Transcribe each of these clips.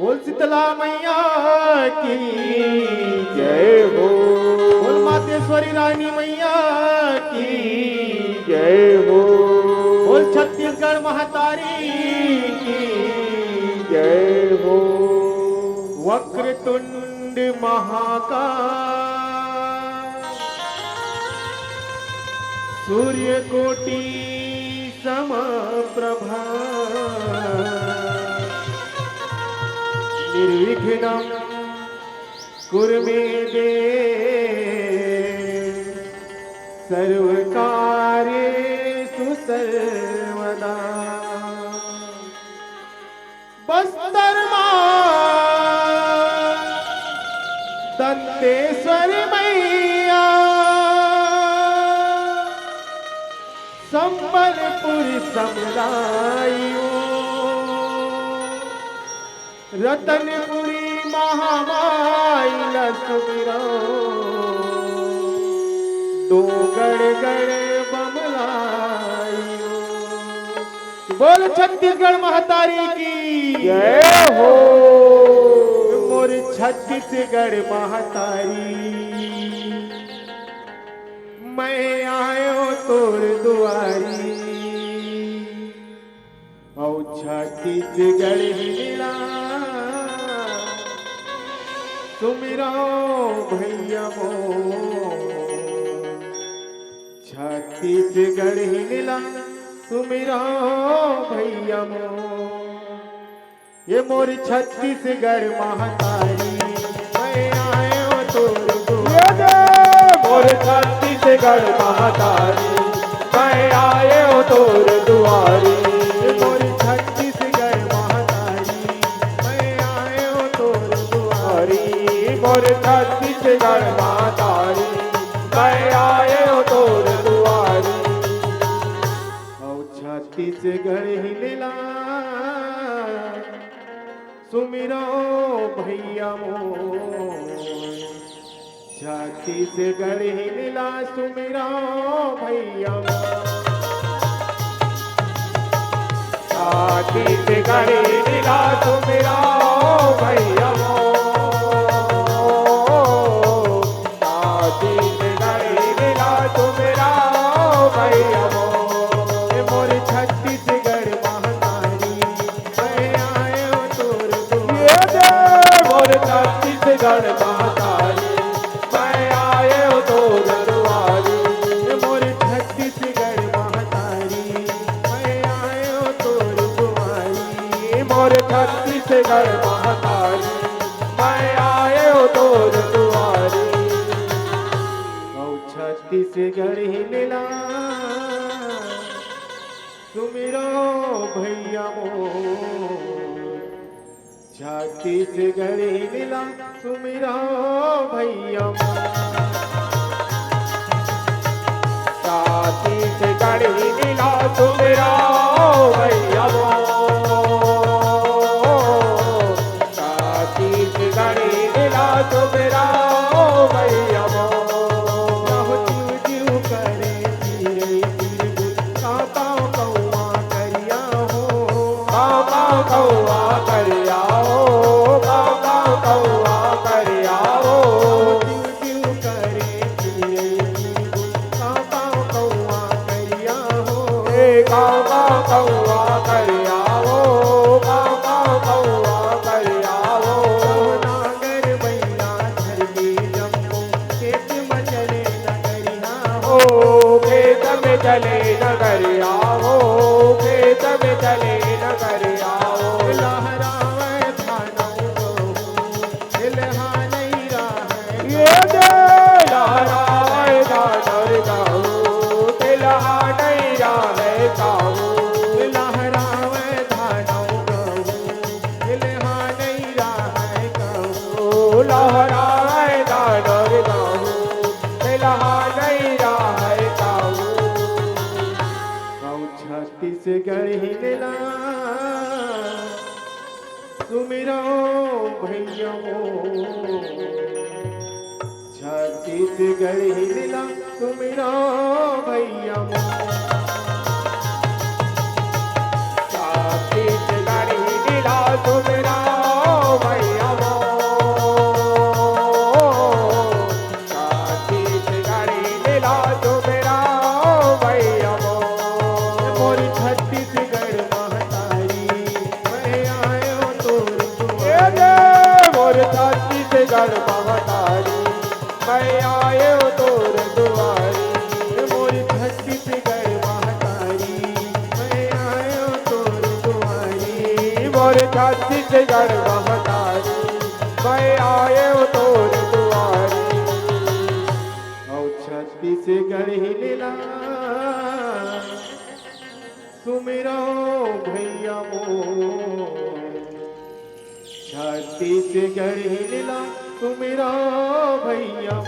बोल शीतला मैया की जय हो। बोल मातेश्वरी रानी मैया की जय हो। बोल छत्तीसगढ़ महातारी की जय हो। वक्रतुंड महाकाल सूर्यकोटि समप्रभा निर्विघ्नं कुरु मे देव सर्वकार्येषु सर्वदा। बस्तर मां दंतेश्वरी मैया संबलपुर समलाइयो रतनपुरी महामाई लसुमिरो डोगड़ गड़ बमलाइयो। बोल छत्तीसगढ़ महतारी की जय हो। मोर छत्तीसगढ़ महतारी मैं आयो तोर दुआरी औ छत्तीसगढ़ हिला सुमिरो भैया मो छत्तीसगढ़ हिला सुमिरो भैया मो। ये मोर छत्तीसगढ़ महतारी मैं आयो तोर दुआरी मोर छत्तीसगढ़ महातारी मैं आए हो तोर दुआरी। मोर छत्तीसगढ़ महातारी मैं आयो तोर दुआरी। मोर छत्तीसगढ़ महातारी मैं आए हो तोर दुआरी। औ छत्तीसगढ़ हिलला सुमिरो भैया मोर छत्तीसगढ़ हिलला सुमिरो भैया मोर। छत्तीसगढ़ हिला सुमिरो भैया मोर। छत्तीसगढ़ हिला सुमिरो भैया मोर। मोर छत्तीसगढ़ महातारी मैं आयो तोर ये दुआरी। दे मोर छत्तीसगढ़ महातारी मैं आए हो तोर दुआरी। मोर छत्तीसगढ़ महातारी मैं आयो तोर दुआरी। मोर छत्तीसगढ़ महातारी मैं आए हो तोर दुआरी। औ छत्तीसगढ़ हिलला सुमिरो भैया मोर छत्तीसगढ़ हिलला सुमिरो भैया मोर। छत्तीसगढ़ हिला सुमिरो भैया मोर। छत्तीसगढ़ हिला सुमिरो भैया मोर। राहो जीव जीव करे तीरे तीर कापाओ कौआ करिया हो। काऊ काऊ कौआ कर आओ। काऊ काऊ कौआ कर आओ। जीव जीव करे तीरे तीर कापाओ कौआ करिया हो। काऊ काऊ कौआ कर आओ। काऊ काऊ कौआ कर आओ। नागर बैला धर के जम्मू खेत मचले नगरिया हो। ओ खेत में चले नगर आओ। खेत में चले नगर आओ। लहरावे धानौ गहूँ हिलहा नहीं रहा ये दे लहराए दानर गाऊ। तिलहा नहीं रहे गाऊ। लहरावे धानौ गहूँ हिलहा नहीं रहा कहूँ। लहराए दानर गाऊ। तिलहा नहीं रहे गाऊ। औ छत्तीसगढ़ हिलला सुमिरो भैया मोर छत्तीसगढ़ हिलला सुमिरो भैया मोर। छत्तीसगढ़ हिला सुमिरो और छत्तीसगढ़ महतारी मैं आए हूँ तोर दुआरी। और छत्तीसगढ़ हिलेला सुमिरो भैया मोर, छत्तीसगढ़ हिलेला सुमिरो भैया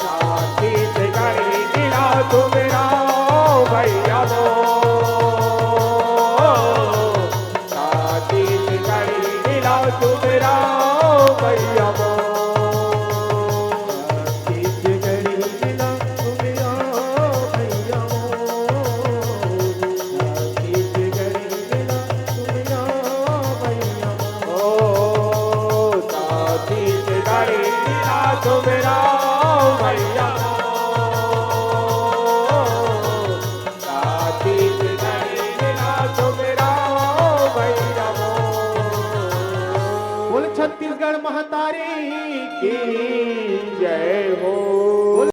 छत्तीसगढ़ हिलेला सुमिरो भैया छत्तीसगढ़ हिलेला सुमिरो भैया छत्तीसगढ़ महतारी की